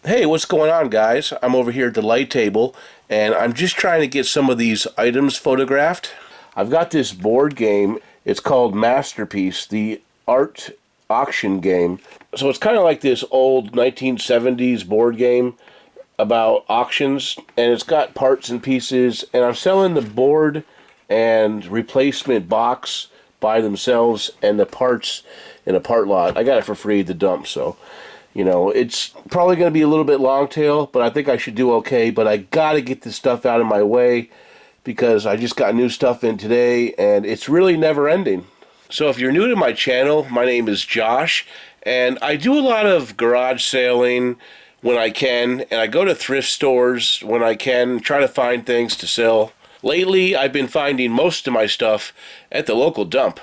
Hey, what's going on, guys? I'm over here at the light table, and I'm just trying to get some of these items photographed. I've got this board game. It's called Masterpiece, the art auction game. So it's kind of like this old 1970s board game about auctions, and it's got parts and pieces, and I'm selling the board and replacement box by themselves and the parts in a part lot. I got it for free at the dump, so it's probably going to be a little bit long tail, but I think I should do okay. But I got to get this stuff out of my way because I just got new stuff in today, and it's really never ending. So if you're new to my channel, my name is Josh, and I do a lot of garage sailing when I can, and I go to thrift stores when I can, try to find things to sell. Lately, I've been finding most of my stuff at the local dump.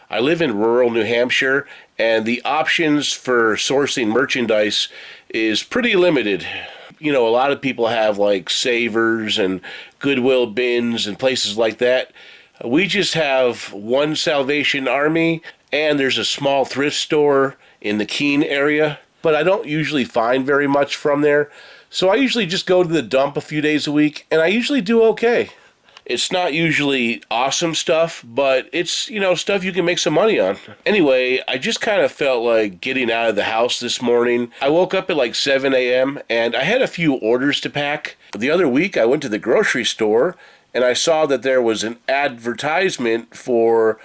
I live in rural New Hampshire, and the options for sourcing merchandise is pretty limited. A lot of people have like Savers and Goodwill bins and places like that. We just have one Salvation Army, and there's a small thrift store in the Keene area, but I don't usually find very much from there. So I usually just go to the dump a few days a week, and I usually do okay. It's not usually awesome stuff, but it's, stuff you can make some money on. Anyway, I just kind of felt like getting out of the house this morning. I woke up at like 7 a.m. and I had a few orders to pack. The other week, I went to the grocery store and I saw that there was an advertisement for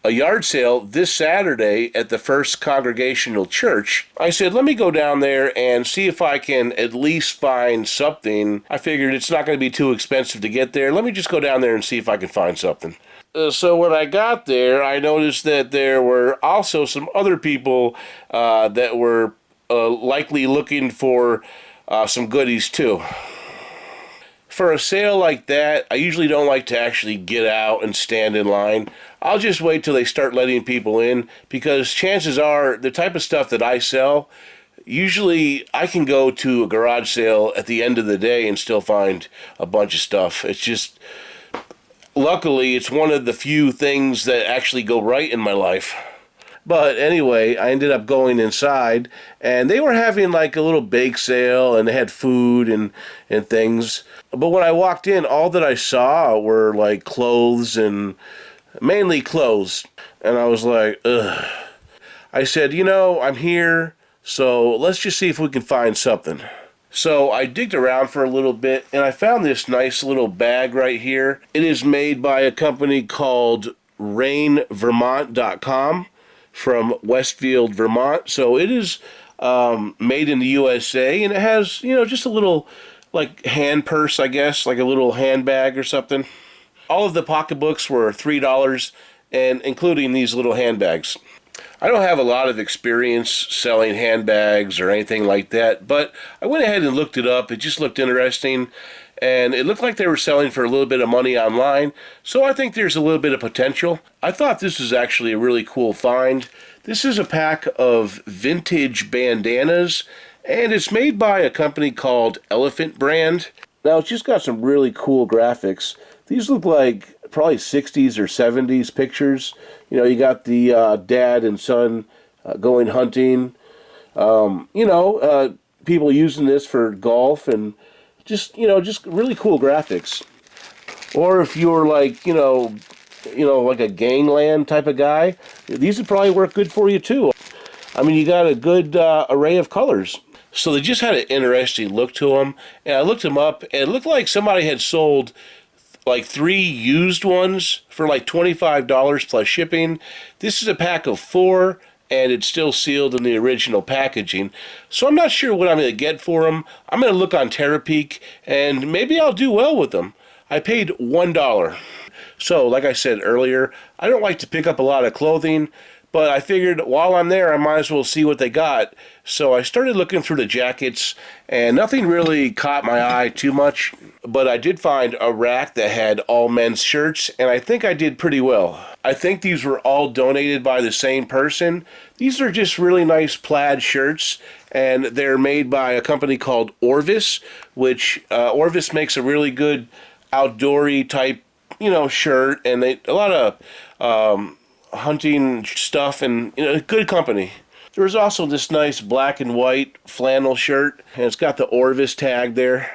a yard sale this Saturday at the First Congregational Church. I said, let me go down there and see if I can at least find something. I figured it's not going to be too expensive to get there. Let me just go down there and see if I can find something. So when I got there, I noticed that there were also some other people that were likely looking for some goodies too. For a sale like that, I usually don't like to actually get out and stand in line. I'll just wait till they start letting people in, because chances are the type of stuff that I sell, usually I can go to a garage sale at the end of the day and still find a bunch of stuff. It's just, luckily, it's one of the few things that actually go right in my life. But anyway, I ended up going inside, and they were having like a little bake sale, and they had food and things. But when I walked in, all that I saw were like clothes, and mainly clothes. And I was like, ugh. I said, I'm here, so let's just see if we can find something. So I digged around for a little bit, and I found this nice little bag right here. It is made by a company called rainvermont.com. from Westfield, Vermont. So it is made in the USA, and it has, just a little like hand purse, I guess, like a little handbag or something. All of the pocketbooks were $3, and including these little handbags. I don't have a lot of experience selling handbags or anything like that, but I went ahead and looked it up. It just looked interesting, and it looked like they were selling for a little bit of money online, so I think there's a little bit of potential. I thought this was actually a really cool find. This is a pack of vintage bandanas, and it's made by a company called Elephant Brand. Now, it's just got some really cool graphics. These look like probably 60s or 70s pictures. You got the dad and son going hunting. People using this for golf, and just really cool graphics. Or if you're like, like a gangland type of guy, these would probably work good for you too. I mean, you got a good array of colors. So they just had an interesting look to them, and I looked them up, and it looked like somebody had sold like 3 used ones for like $25 plus shipping. This is a pack of 4, and it's still sealed in the original packaging. So I'm not sure what I'm going to get for them. I'm going to look on Terapeak, and maybe I'll do well with them. I paid $1. So, like I said earlier, I don't like to pick up a lot of clothing, but I figured while I'm there, I might as well see what they got. So I started looking through the jackets, and nothing really caught my eye too much. But I did find a rack that had all men's shirts, and I think I did pretty well. I think these were all donated by the same person. These are just really nice plaid shirts, and they're made by a company called Orvis, which Orvis makes a really good outdoory type, shirt, and a lot of hunting stuff, and good company. There was also this nice black and white flannel shirt, and it's got the Orvis tag there.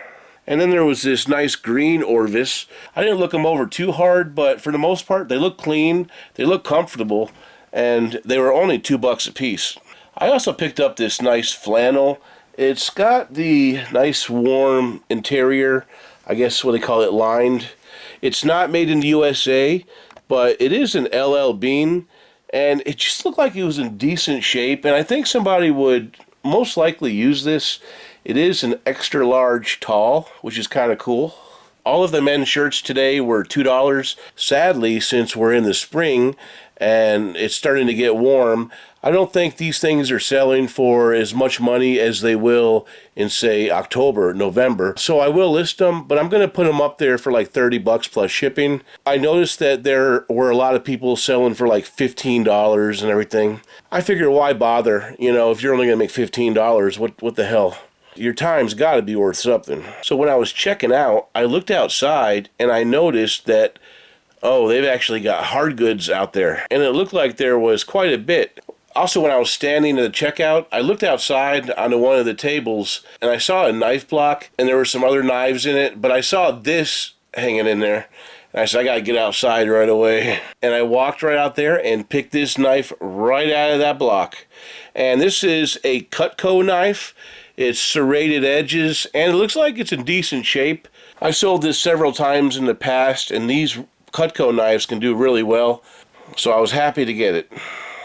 And then there was this nice green Orvis. I didn't look them over too hard, but for the most part, they look clean, they look comfortable, and they were only $2 a piece. I also picked up this nice flannel. It's got the nice warm interior, I guess what they call it, lined. It's not made in the USA, but it is an LL Bean, and it just looked like it was in decent shape, and I think somebody would most likely use this. It is an extra large tall, which is kind of cool. All of the men's shirts today were $2. Sadly, since we're in the spring and it's starting to get warm, I don't think these things are selling for as much money as they will in, say, October, November. So I will list them, but I'm going to put them up there for like $30 plus shipping. I noticed that there were a lot of people selling for like $15 and everything. I figure, why bother? You know, if you're only going to make $15, what the hell? Your time's got to be worth something. So when I was checking out, I looked outside and I noticed that, oh, they've actually got hard goods out there. And it looked like there was quite a bit. Also, when I was standing at the checkout, I looked outside onto one of the tables and I saw a knife block and there were some other knives in it, but I saw this hanging in there. And I said, I gotta get outside right away. And I walked right out there and picked this knife right out of that block. And this is a Cutco knife. It's serrated edges, and it looks like it's in decent shape. I've sold this several times in the past, and these Cutco knives can do really well, so I was happy to get it.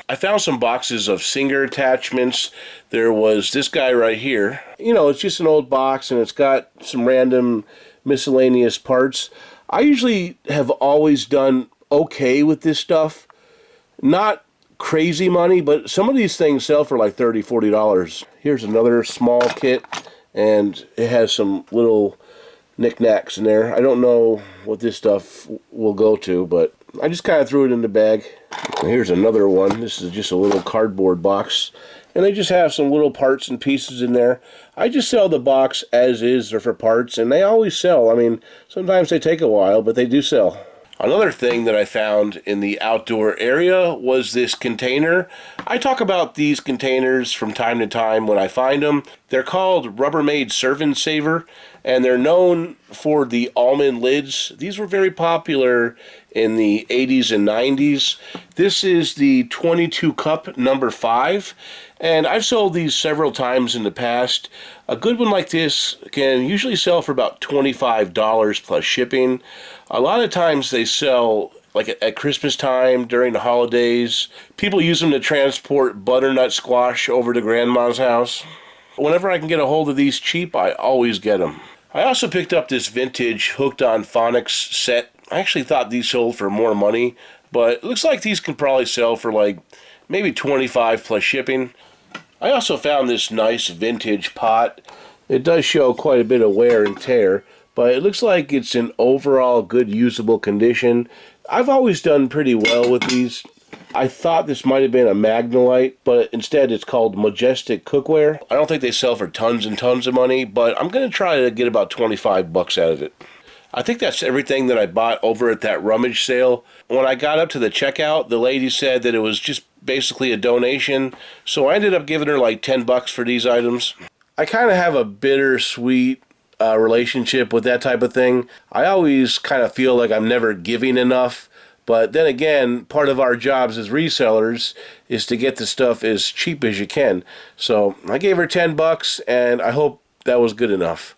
I found some boxes of Singer attachments. There was this guy right here. You know, it's just an old box, and it's got some random miscellaneous parts. I usually have always done okay with this stuff. Not crazy money, but some of these things sell for like $30, $40. Here's another small kit, and it has some little knickknacks in there. I don't know what this stuff will go to, but I just kind of threw it in the bag. And here's another one. This is just a little cardboard box, and they just have some little parts and pieces in there. I just sell the box as is or for parts, and they always sell. I mean, sometimes they take a while, but they do sell. Another thing that I found in the outdoor area was this container. I talk about these containers from time to time when I find them. They're called Rubbermaid Serve and Saver, and they're known for the almond lids. These were very popular in the 80s and 90s. This is the 22 cup number 5, and I've sold these several times in the past. A good one like this can usually sell for about $25 plus shipping. A lot of times they sell like at Christmas time, during the holidays. People use them to transport butternut squash over to grandma's house. Whenever I can get a hold of these cheap, I always get them. I also picked up this vintage hooked on phonics set. I actually thought these sold for more money, but it looks like these can probably sell for like maybe $25 plus shipping. I also found this nice vintage pot. It does show quite a bit of wear and tear, but it looks like it's in overall good usable condition. I've always done pretty well with these. I thought this might have been a Magnolite, but instead it's called Majestic Cookware. I don't think they sell for tons and tons of money, but I'm going to try to get about $25 out of it. I think that's everything that I bought over at that rummage sale. When I got up to the checkout, the lady said that it was just basically a donation, so I ended up giving her like $10 for these items. I kind of have a bittersweet relationship with that type of thing. I always kind of feel like I'm never giving enough, but then again, part of our jobs as resellers is to get the stuff as cheap as you can. So I gave her $10, and I hope that was good enough.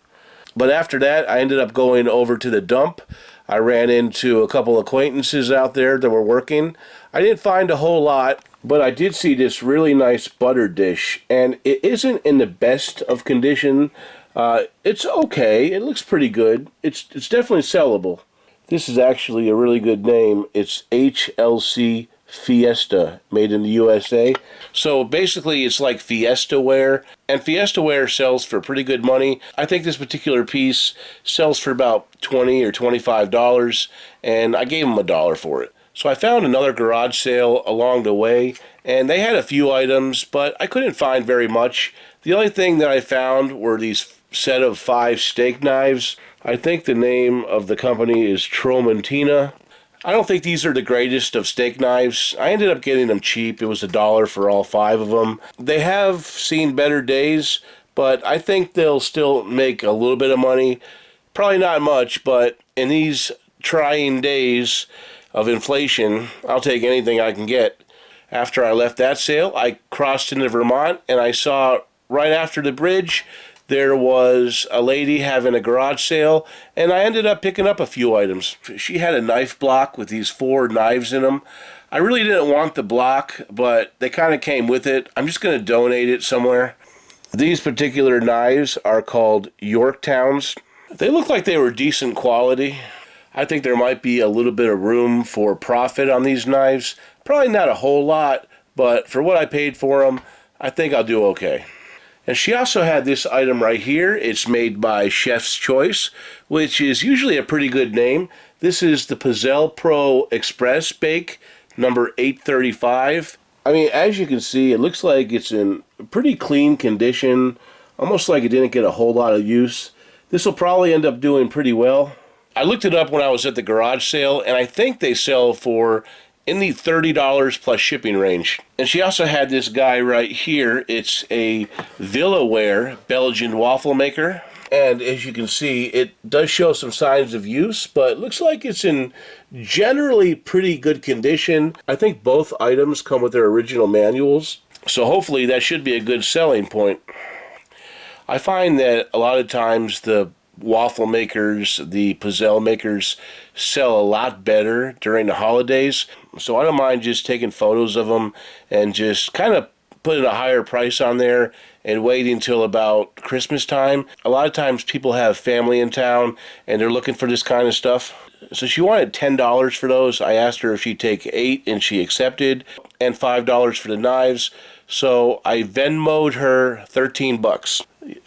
But after that, I ended up going over to the dump. I ran into a couple acquaintances out there that were working. I didn't find a whole lot, but I did see this really nice butter dish, and it isn't in the best of condition. It's okay. It looks pretty good. It's definitely sellable. This is actually a really good name. It's HLC Fiesta, made in the USA. So basically it's like Fiesta ware, and Fiesta ware sells for pretty good money. I think this particular piece sells for about $20 or $25, and I gave them $1 for it. So I found another garage sale along the way, and they had a few items, but I couldn't find very much. The only thing that I found were these set of 5 steak knives. I think the name of the company is Tromentina. I don't think these are the greatest of steak knives. I ended up getting them cheap. It was $1 for all 5 of them. They have seen better days, but I think they'll still make a little bit of money. Probably not much, but in these trying days of inflation, I'll take anything I can get. After I left that sale, I crossed into Vermont, and I saw right after the bridge there was a lady having a garage sale, and I ended up picking up a few items. She had a knife block with these 4 knives in them. I really didn't want the block, but they kind of came with it. I'm just going to donate it somewhere. These particular knives are called Yorktowns. They look like they were decent quality. I think there might be a little bit of room for profit on these knives. Probably not a whole lot, but for what I paid for them, I think I'll do okay. And she also had this item right here. It's made by Chef's Choice, which is usually a pretty good name. This is the Pizzelle Pro Express Bake, number 835. I mean, as you can see, it looks like it's in pretty clean condition, almost like it didn't get a whole lot of use. This will probably end up doing pretty well. I looked it up when I was at the garage sale, and I think they sell for in the $30 plus shipping range. And she also had this guy right here. It's a Villaware Belgian waffle maker. And as you can see, it does show some signs of use, but it looks like it's in generally pretty good condition. I think both items come with their original manuals, so hopefully that should be a good selling point. I find that a lot of times the waffle makers, the Pizzelle makers, sell a lot better during the holidays. So I don't mind just taking photos of them and just kind of putting a higher price on there and waiting until about Christmas time. A lot of times people have family in town and they're looking for this kind of stuff. So she wanted $10 for those. I asked her if she'd take 8 and she accepted, and $5 for the knives. So I Venmo'd her 13 bucks.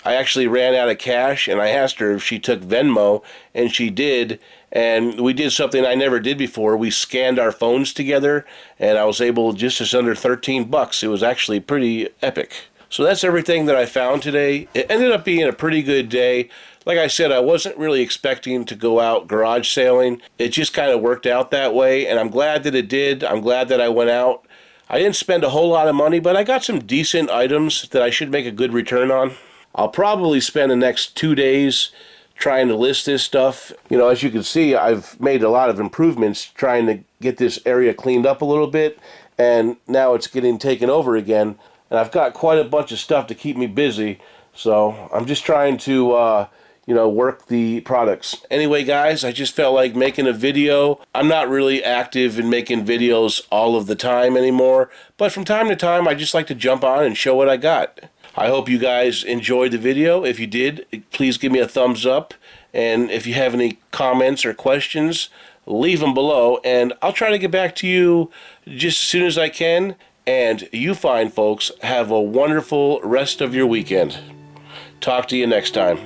I actually ran out of cash, and I asked her if she took Venmo, and she did. And we did something I never did before. We scanned our phones together, and I was able just as under 13 bucks. It was actually pretty epic. So that's everything that I found today. It ended up being a pretty good day. Like I said, I wasn't really expecting to go out garage sailing. It just kind of worked out that way, and I'm glad that it did. I'm glad that I went out. I didn't spend a whole lot of money, but I got some decent items that I should make a good return on. I'll probably spend the next 2 days trying to list this stuff. You know, as you can see, I've made a lot of improvements trying to get this area cleaned up a little bit, and now it's getting taken over again. And I've got quite a bunch of stuff to keep me busy, so I'm just trying to, work the products. Anyway, guys, I just felt like making a video. I'm not really active in making videos all of the time anymore, but from time to time, I just like to jump on and show what I got. I hope you guys enjoyed the video. If you did, please give me a thumbs up. And if you have any comments or questions, leave them below. And I'll try to get back to you just as soon as I can. And you fine folks, have a wonderful rest of your weekend. Talk to you next time.